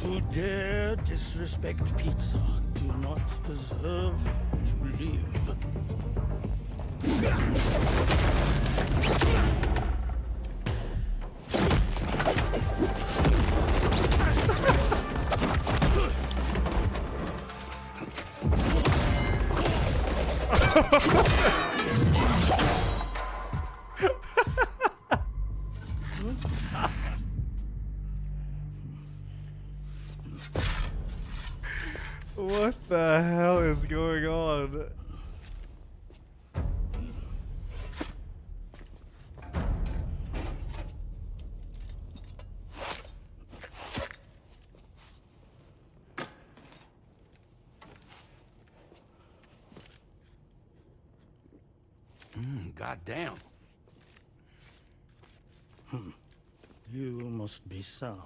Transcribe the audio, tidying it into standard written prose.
who dare disrespect pizza do not deserve to live. What the hell is going on? Goddamn. You must be Sam.